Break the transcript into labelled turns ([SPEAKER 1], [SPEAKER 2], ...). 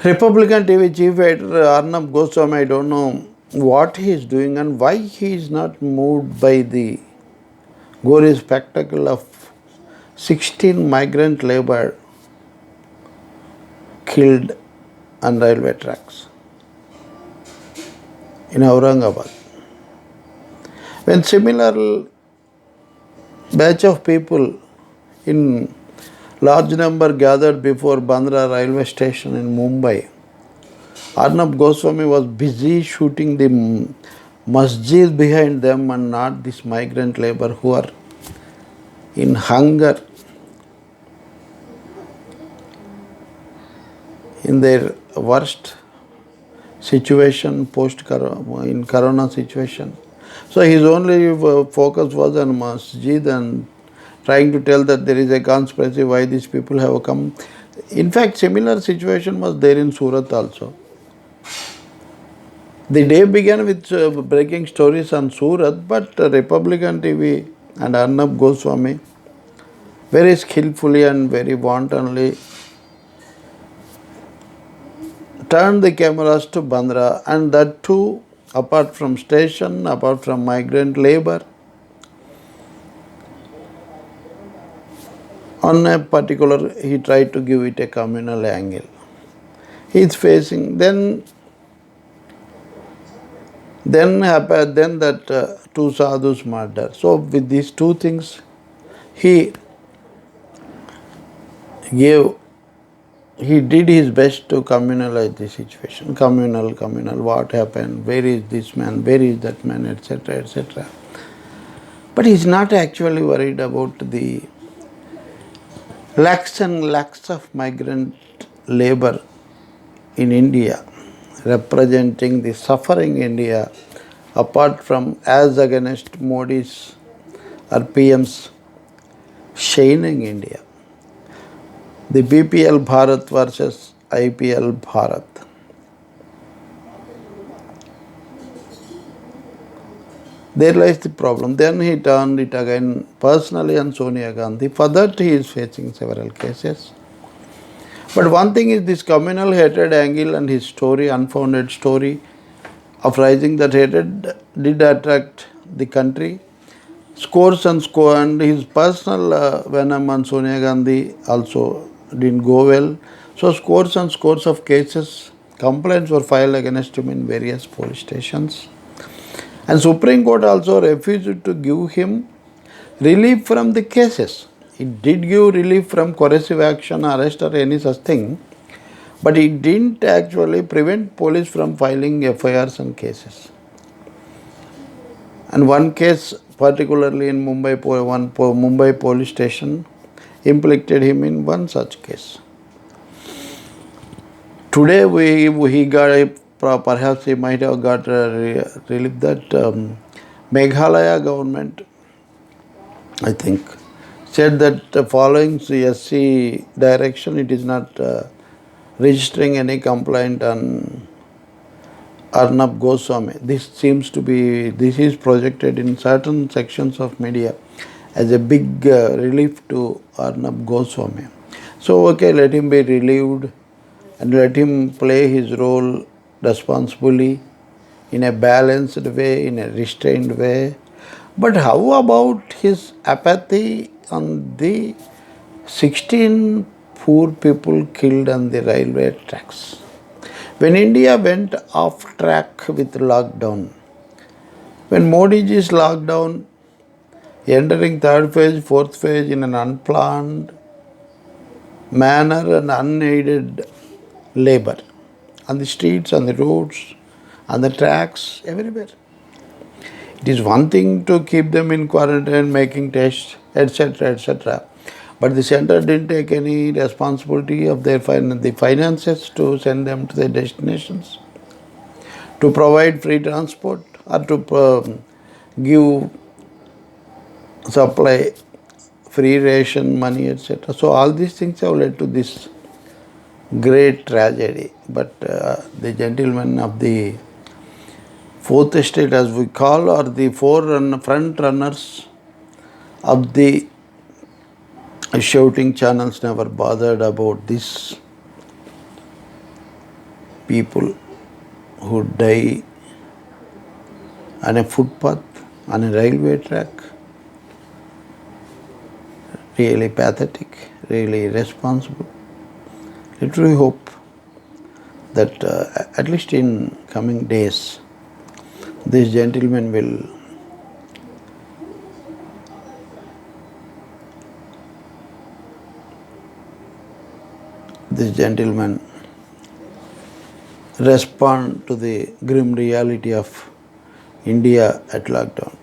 [SPEAKER 1] Republican TV chief editor Arnab Goswami, I don't know what he is doing and why he is not moved by the gory spectacle of 16 migrant labor killed on railway tracks in Aurangabad. When similar batch of people in large number gathered before Bandra railway station in Mumbai, Arnab Goswami was busy shooting the masjid behind them and not this migrant labor who are in hunger, in their worst situation in corona situation. So his only focus was on masjid and trying to tell that there is a conspiracy why these people have come. In fact, similar situation was there in Surat also. The day began with breaking stories on Surat, but Republican TV and Arnab Goswami very skillfully and very wantonly turned the cameras to Bandra, and that too apart from station, apart from migrant labor. On a particular, he tried to give it a communal angle. He is facing, then that two sadhus murder. So with these two things, he did his best to communalize the situation. Communal, what happened, where is this man, where is that man, etc., etc. But he is not actually worried about the lakhs and lakhs of migrant labor in India, representing the suffering India, apart from as against Modi's or PM's shining India. The BPL Bharat versus IPL Bharat. There lies the problem. Then he turned it again personally on Sonia Gandhi. For that he is facing several cases. But one thing is this communal hatred angle and his story, unfounded story of rising that hatred did attract the country. Scores and his personal venom on Sonia Gandhi also didn't go well. So scores and scores of cases, complaints were filed against him in various police stations. And Supreme Court also refused to give him relief from the cases. It did give relief from coercive action, arrest or any such thing, but it didn't actually prevent police from filing FIRs and cases. And one case, particularly in Mumbai police station, implicated him in one such case. Today he got perhaps he might have got relief that Meghalaya government, I think, said that following SC direction, it is not registering any complaint on Arnab Goswami. This is projected in certain sections of media as a big relief to Arnab Goswami. So, okay, let him be relieved and let him play his role responsibly, in a balanced way, in a restrained way. But how about his apathy on the 16 poor people killed on the railway tracks? When India went off track with lockdown, when Modi ji's lockdown, entering third phase, fourth phase in an unplanned manner and unaided labor, on the streets, on the roads, on the tracks, everywhere. It is one thing to keep them in quarantine, making tests, etc., etc. But the center didn't take any responsibility of the finances to send them to their destinations, to provide free transport or to give supply free ration money, etc. So all these things have led to this great tragedy. But the gentlemen of the fourth estate, as we call, or the front runners of the shouting channels, never bothered about this. people who die on a footpath, on a railway track. Really pathetic, really irresponsible. Literally hope that at least in coming days, this gentleman will respond to the grim reality of India at lockdown.